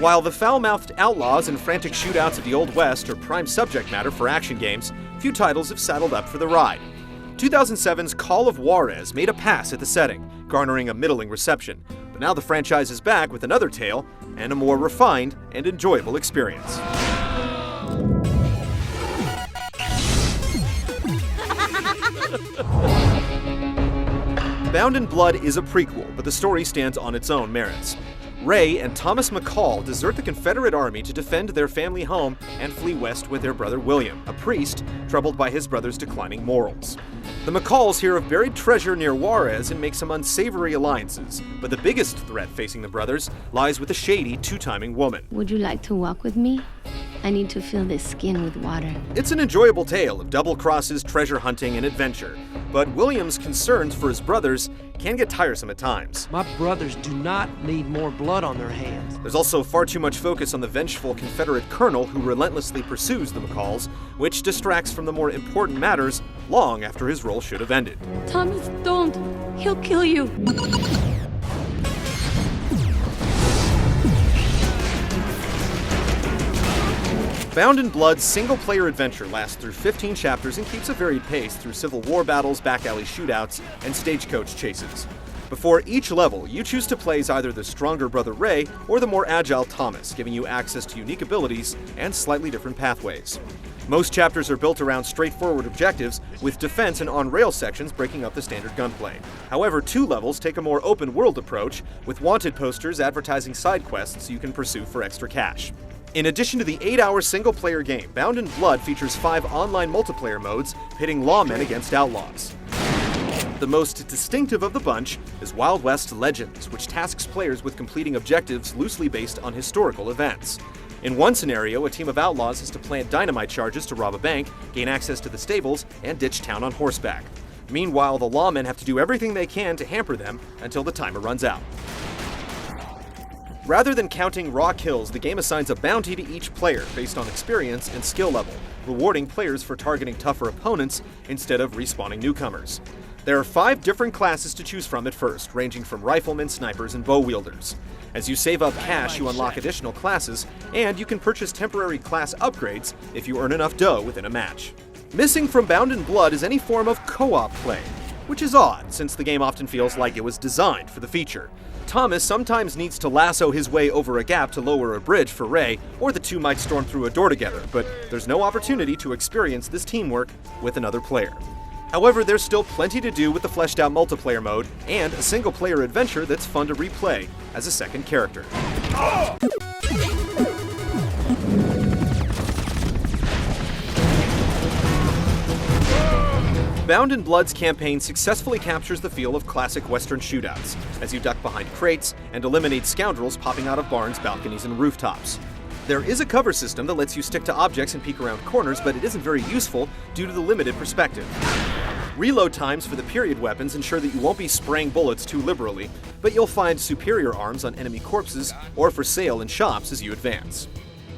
While the foul-mouthed outlaws and frantic shootouts of the Old West are prime subject matter for action games, few titles have saddled up for the ride. 2007's Call of Juarez made a pass at the setting, garnering a middling reception, but now the franchise is back with another tale and a more refined and enjoyable experience. Bound in Blood is a prequel, but the story stands on its own merits. Ray and Thomas McCall desert the Confederate Army to defend their family home and flee west with their brother William, a priest troubled by his brother's declining morals. The McCalls hear of buried treasure near Juarez and make some unsavory alliances, but the biggest threat facing the brothers lies with a shady, two-timing woman. Would you like to walk with me? I need to fill this skin with water. It's an enjoyable tale of double crosses, treasure hunting, and adventure, but William's concerns for his brothers can get tiresome at times. My brothers do not need more blood on their hands. There's also far too much focus on the vengeful Confederate colonel who relentlessly pursues the McCalls, which distracts from the more important matters long after his role should have ended. Thomas, don't. He'll kill you. Bound in Blood's single-player adventure lasts through 15 chapters and keeps a varied pace through Civil War battles, back-alley shootouts, and stagecoach chases. Before each level, you choose to play as either the stronger brother Ray or the more agile Thomas, giving you access to unique abilities and slightly different pathways. Most chapters are built around straightforward objectives, with defense and on-rail sections breaking up the standard gunplay. However, 2 levels take a more open-world approach, with wanted posters advertising side quests you can pursue for extra cash. In addition to the 8-hour single-player game, Bound in Blood features 5 online multiplayer modes, pitting lawmen against outlaws. The most distinctive of the bunch is Wild West Legends, which tasks players with completing objectives loosely based on historical events. In one scenario, a team of outlaws has to plant dynamite charges to rob a bank, gain access to the stables, and ditch town on horseback. Meanwhile, the lawmen have to do everything they can to hamper them until the timer runs out. Rather than counting raw kills, the game assigns a bounty to each player based on experience and skill level, rewarding players for targeting tougher opponents instead of respawning newcomers. There are 5 different classes to choose from at first, ranging from riflemen, snipers, and bow wielders. As you save up cash, you unlock additional classes, and you can purchase temporary class upgrades if you earn enough dough within a match. Missing from Bound in Blood is any form of co-op play, which is odd since the game often feels like it was designed for the feature. Thomas sometimes needs to lasso his way over a gap to lower a bridge for Ray, or the two might storm through a door together, but there's no opportunity to experience this teamwork with another player. However, there's still plenty to do with the fleshed-out multiplayer mode, and a single-player adventure that's fun to replay as a second character. Bound in Blood's campaign successfully captures the feel of classic Western shootouts, as you duck behind crates and eliminate scoundrels popping out of barns, balconies, and rooftops. There is a cover system that lets you stick to objects and peek around corners, but it isn't very useful due to the limited perspective. Reload times for the period weapons ensure that you won't be spraying bullets too liberally, but you'll find superior arms on enemy corpses or for sale in shops as you advance.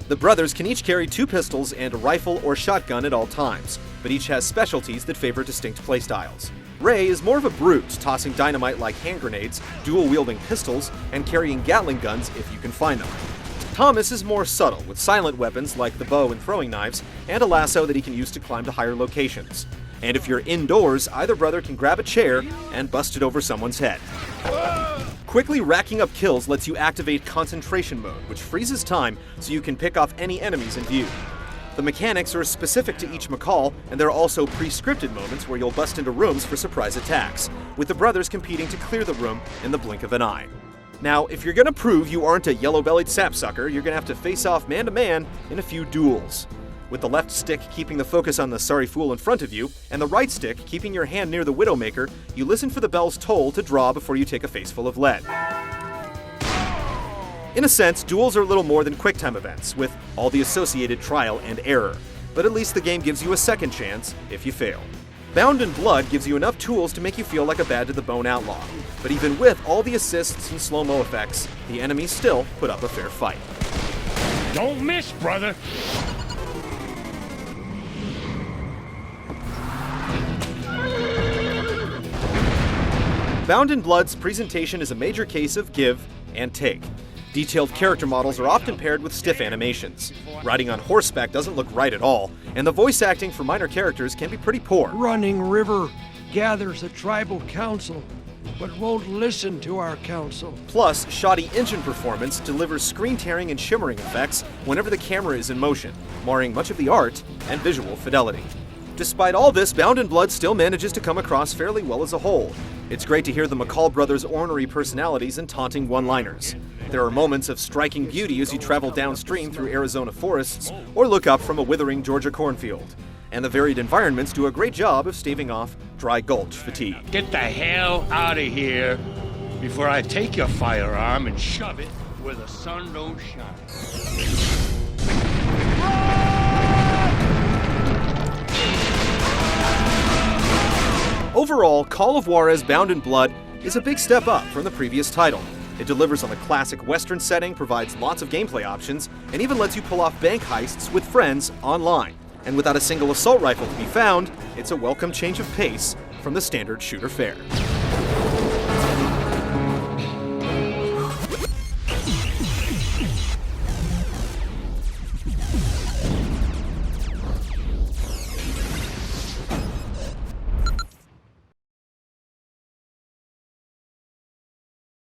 The brothers can each carry 2 pistols and a rifle or shotgun at all times, but each has specialties that favor distinct playstyles. Ray is more of a brute, tossing dynamite like hand grenades, dual-wielding pistols, and carrying Gatling guns if you can find them. Thomas is more subtle, with silent weapons like the bow and throwing knives, and a lasso that he can use to climb to higher locations. And if you're indoors, either brother can grab a chair and bust it over someone's head. Quickly racking up kills lets you activate concentration mode, which freezes time so you can pick off any enemies in view. The mechanics are specific to each McCall, and there are also pre-scripted moments where you'll bust into rooms for surprise attacks, with the brothers competing to clear the room in the blink of an eye. Now, if you're gonna prove you aren't a yellow-bellied sapsucker, you're gonna have to face off man-to-man in a few duels. With the left stick keeping the focus on the sorry fool in front of you, and the right stick keeping your hand near the Widowmaker, you listen for the bell's toll to draw before you take a face full of lead. In a sense, duels are little more than QuickTime events, with all the associated trial and error, but at least the game gives you a second chance if you fail. Bound in Blood gives you enough tools to make you feel like a bad-to-the-bone outlaw, but even with all the assists and slow-mo effects, the enemies still put up a fair fight. Don't miss, brother! Bound in Blood's presentation is a major case of give and take. Detailed character models are often paired with stiff animations. Riding on horseback doesn't look right at all, and the voice acting for minor characters can be pretty poor. Running River gathers a tribal council, but won't listen to our council. Plus, shoddy engine performance delivers screen-tearing and shimmering effects whenever the camera is in motion, marring much of the art and visual fidelity. Despite all this, Bound in Blood still manages to come across fairly well as a whole. It's great to hear the McCall brothers' ornery personalities and taunting one-liners. There are moments of striking beauty as you travel downstream through Arizona forests or look up from a withering Georgia cornfield. And the varied environments do a great job of staving off dry gulch fatigue. Get the hell out of here before I take your firearm and shove it where the sun don't shine. Overall, Call of Juarez Bound in Blood is a big step up from the previous title. It delivers on the classic Western setting, provides lots of gameplay options, and even lets you pull off bank heists with friends online. And without a single assault rifle to be found, it's a welcome change of pace from the standard shooter fare.